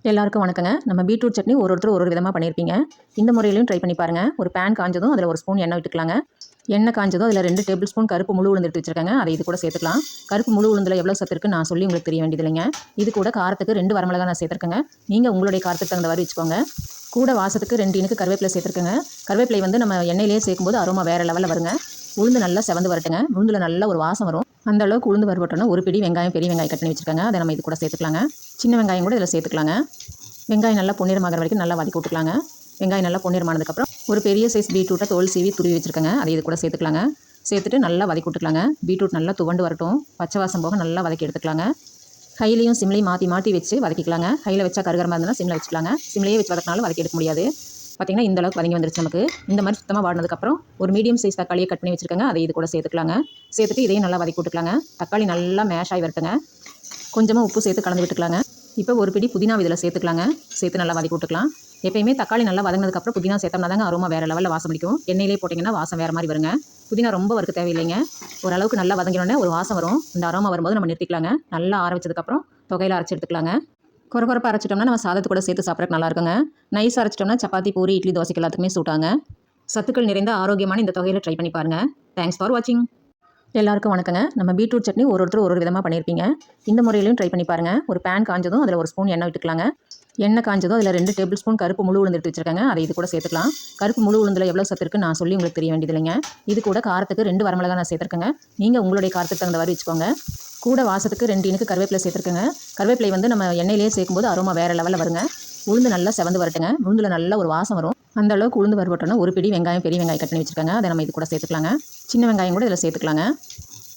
எல்லாருக்கும் வணக்கங்க. நம்ம பீட்ரூட் சட்னி ஒருத்தர் ஒரு விதமாக பண்ணியிருப்பீங்க. இந்த முறையிலையும் ட்ரை பண்ணி பாருங்கள். ஒரு பேன் காஞ்சதும் அதில் ஒரு ஸ்பூன் எண்ணெய் விட்டுக்கலாங்க. எண்ணெய் காஞ்சதும் அதில் 2 டேபிள் ஸ்பூன் கருப்பு முழு உளுந்து எடுத்து வச்சிருக்காங்க. அதை இது கூட சேர்த்துக்கலாம். கருப்பு முழு உளுந்தில் எவ்வளோ சத்து இருக்குன்னு நான் சொல்லி உங்களுக்கு தெரிய வேண்டியது இல்லைங்க. இது கூட காரத்துக்கு 2 வரமிளகா நான் சேர்த்துருக்கேங்க. நீங்கள் உங்களுடைய காரத்துக்கு தகுந்த மாதிரி வச்சுக்கோங்க. கூட வாசத்துக்கு 2 இனுக்கு கருவேப்பிலை சேர்த்துருக்கேங்க. கருவேப்பிலை வந்து நம்ம எண்ணெயிலேயே சேர்க்கும்போது அரோமா வேறு லெவலில் வருங்க. உளுந்து நல்லா செவந்து வரட்டுங்க. உளுந்தில் நல்ல ஒரு வாசம் வரும். அந்த அளவுக்கு உளுந்து வறுபட்டோன்னா ஒரு பிடி வெங்காயம், பெரிய வெங்காயம் கட் பண்ணி வச்சுருக்காங்க. அதை நம்ம இது கூட சேர்த்துக்கலாங்க. சின்ன வெங்காயம் கூட இதில் சேர்த்துக்கலாங்க. வெங்காயம் நல்லா பொன்னிறமாகிற வரைக்கும் நல்லா வதக்கி விட்டுக்கலாங்க. வெங்காயம் நல்லா பொன்னிறமானதுக்கப்புறம் ஒரு பெரிய சைஸ் பீட்ரூட்டை தோல் சீவி துருவி வச்சுருக்கேங்க. அதை இது கூட சேர்த்துக்கலாங்க. சேர்த்துட்டு நல்லா வதக்கி விட்டுக்கலாங்க. பீட்ரூட் நல்லா துவண்டு வரட்டும். பச்சை வாசம் போக நல்லா வதக்கி எடுத்துக்கலாங்க. கையிலையும் சிம்லையும் மாற்றி வச்சு வதக்கிக்கலாங்க. கையில் வச்சா கருகரமாக இருந்ததுன்னா சிம்மில் வச்சுக்கலாங்க. சிம்லையே வச்சு வதக்கினாலும் வதக்கி எடுக்க முடியாது. பார்த்திங்கன்னா இந்த அளவுக்கு வதங்கி வந்துருச்சு நமக்கு. இந்த மாதிரி சுத்தமாக வாடினதுக்கப்புறம் ஒரு மீடியம் சைஸ் தக்காளியை கட் பண்ணி வச்சுருக்கேங்க. அதை இது கூட சேர்த்துக்கலாங்க. சேர்த்துட்டு இதையும் நல்லா வதக்கி விட்டுக்கலாங்க. தக்காளி நல்லா மேஷ் ஆகி வரட்டுங்க. கொஞ்சமாக உப்பு சேர்த்து கலந்து விட்டுக்கலாங்க. இப்போ ஒரு பிடி புதினா இதில் சேர்த்துக்கலாங்க. சேர்த்து நல்லா வதக்கி விட்டுக்கலாம். எப்பயுமே தக்காளி நல்லா வதங்கினதுக்கப்புறம் புதினா சேர்த்தோம்னா தாங்க அரோமா வேறு லெவலில் வாசம் பிடிக்கும். எண்ணெயிலே போட்டிங்கன்னா வாசம் வேறு மாதிரி வருங்க. புதினா ரொம்ப வறுக்க தேவையில்லைங்க. ஓரளவுக்கு நல்லா வதங்கினோடனே ஒரு வாசம் வரும். இந்த அரோமா வரும்போது நம்ம நிறுத்திக்கலாங்க. நல்லா ஆற வச்சதுக்கப்புறம் தொகையில் அரைச்சி எடுத்துக்கலாங்க. கொரப்பாக அரைச்சிட்டோம்னா நம்ம சாதத்து கூட சேர்த்து சாப்பிட்றதுக்கு நல்லா இருக்குங்க. நைஸ் அரைச்சிட்டோம்னா சப்பாத்தி, பூரி, இட்லி, தோசைக்கு எல்லாத்துக்குமே சூட்டாங்க. சத்துக்கள் நிறைந்த ஆரோக்கியமான இந்த தொகையில் ட்ரை பண்ணி பாருங்கள். தேங்க்ஸ் ஃபார் வாட்சிங். எல்லாருக்கும் வணக்கங்க. நம்ம பீட்ரூட் சட்னி ஒருத்தர் ஒரு விதமாக பண்ணியிருப்பீங்க. இந்த முறையிலையும் ட்ரை பண்ணி பாருங்கள். ஒரு பேன் காஞ்சதும் அதில் ஒரு ஸ்பூன் எண்ணெய் விட்டுக்கலாங்க. எண்ணெய் காஞ்சதும் அதில் 2 டேபிள் ஸ்பூன் கருப்பு முழு உளுந்து எடுத்து வச்சிருக்காங்க. அதை இது கூட சேர்த்துக்கலாம். கருப்பு முழு உளுந்தில் எவ்வளோ சத்து இருக்குன்னு நான் சொல்லி உங்களுக்கு தெரிய வேண்டியது இல்லைங்க. இது கூட காரத்துக்கு 2 வரமிளகா நான் சேர்த்துருக்கேங்க. நீங்கள் உங்களுடைய காரத்துக்கு தகுந்த மாதிரி வச்சுக்கோங்க. கூட வாசத்துக்கு 2 இனுக்கு கருவேப்பிலை சேர்த்துருக்கேங்க. கருவேப்பிலை வந்து நம்ம எண்ணெயிலேயே சேர்க்கும்போது அரோமா வேறு லெவலில் வருங்க. உளுந்து நல்லா செவந்து வரட்டுங்க. உளுந்தில் நல்ல ஒரு வாசம் வரும். அந்த அளவுக்கு உளுந்து வறுபட்டோன்னா ஒரு பிடி வெங்காயம், பெரிய வெங்காயம் கட் பண்ணி வச்சுருக்காங்க. அதை நம்ம இது கூட சேர்த்துக்கலாங்க. சின்ன வெங்காயம் கூட இதில் சேர்த்துக்கலாங்க.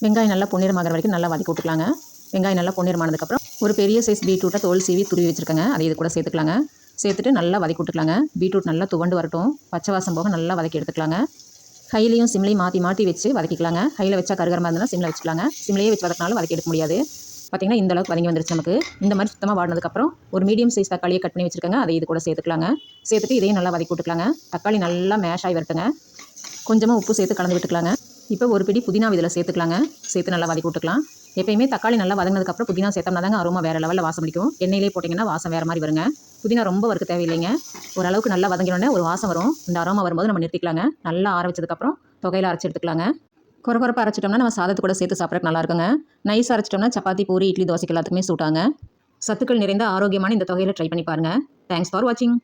வெங்காயம் நல்லா பொன்னிறமாகிற வரைக்கும் நல்லா வதக்கி விட்டுக்கலாங்க. வெங்காயம் நல்லா பொன்னிறமானதுக்கப்புறம் ஒரு பெரிய சைஸ் பீட்ரூட்டை தோல் சீவி துருவி வச்சுருக்காங்க. அதை இது கூட சேர்த்துக்கலாங்க. சேர்த்துட்டு நல்லா வதக்கி விட்டுக்கலாங்க. பீட்ரூட் நல்லா துவண்டு வரட்டும். பச்சை வாசம் போக நல்லா வதக்கி எடுத்துக்கலாங்க. கையிலையும் சிம்லையும் மாற்றி வச்சு வதக்கிக்கலாங்க. கையில் வச்சா கருகரமாக இருந்ததுன்னா சிம்மில் வச்சுக்கலாங்க. சிம்லையே வச்சு வதக்கினாலும் வதக்கி எடுக்க முடியாது. பார்த்திங்கன்னா இந்த அளவுக்கு வதங்கி வந்துருச்சு நமக்கு. இந்த மாதிரி சுத்தமாக வாடினதுக்கப்புறம் ஒரு மீடியம் சைஸ் தக்காளியை கட் பண்ணி வச்சுருக்காங்க. அதை இது கூட சேர்த்துக்கலாங்க. சேர்த்துட்டு இதையும் நல்லா வதக்கி விட்டுக்கலாங்க. தக்காளி நல்லா மேஷ் ஆகி வரட்டுங்க. கொஞ்சமாக உப்பு சேர்த்து கலந்து விட்டுக்கலாங்க. இப்போ ஒரு பிடி புதினா இதில் சேர்த்துக்கலாங்க. சேர்த்து நல்லா வதக்கி விட்டுக்கலாம். எப்பயுமே தக்காளி நல்லா வதங்கினதுக்கப்புறம் புதினா சேர்த்தோம்னா தாங்க அரோமா வேறு லெவலில் வாசம் பிடிக்கும். எண்ணெயிலே போட்டிங்கன்னா வாசம் வேறு மாதிரி வருங்க. புதினா ரொம்ப வறுக்க தேவையில்லைங்க. ஓரளவுக்கு நல்லா வதங்கினோடனே ஒரு வாசம் வரும். இந்த அரோமா வரும்போது நம்ம நிறுத்திக்கலாங்க. நல்லா ஆற வச்சதுக்கப்புறம் தொகையில் அரைச்சி எடுத்துக்கலாங்க. கொரப்பாக அரைச்சிட்டோம்னா நம்ம சாதத்து கூட சேர்த்து சாப்பிட்றதுக்கு நல்லா இருக்குங்க. நைஸ் அரைச்சிட்டோம்னா சப்பாத்தி, பூரி, இட்லி, தோசைக்கு எல்லாத்துக்குமே சூட்டாங்க. சத்துக்கள் நிறைந்த ஆரோக்கியமான இந்த தொகையில் ட்ரை பண்ணி பாருங்கள். தேங்க்ஸ் ஃபார் வாட்சிங்.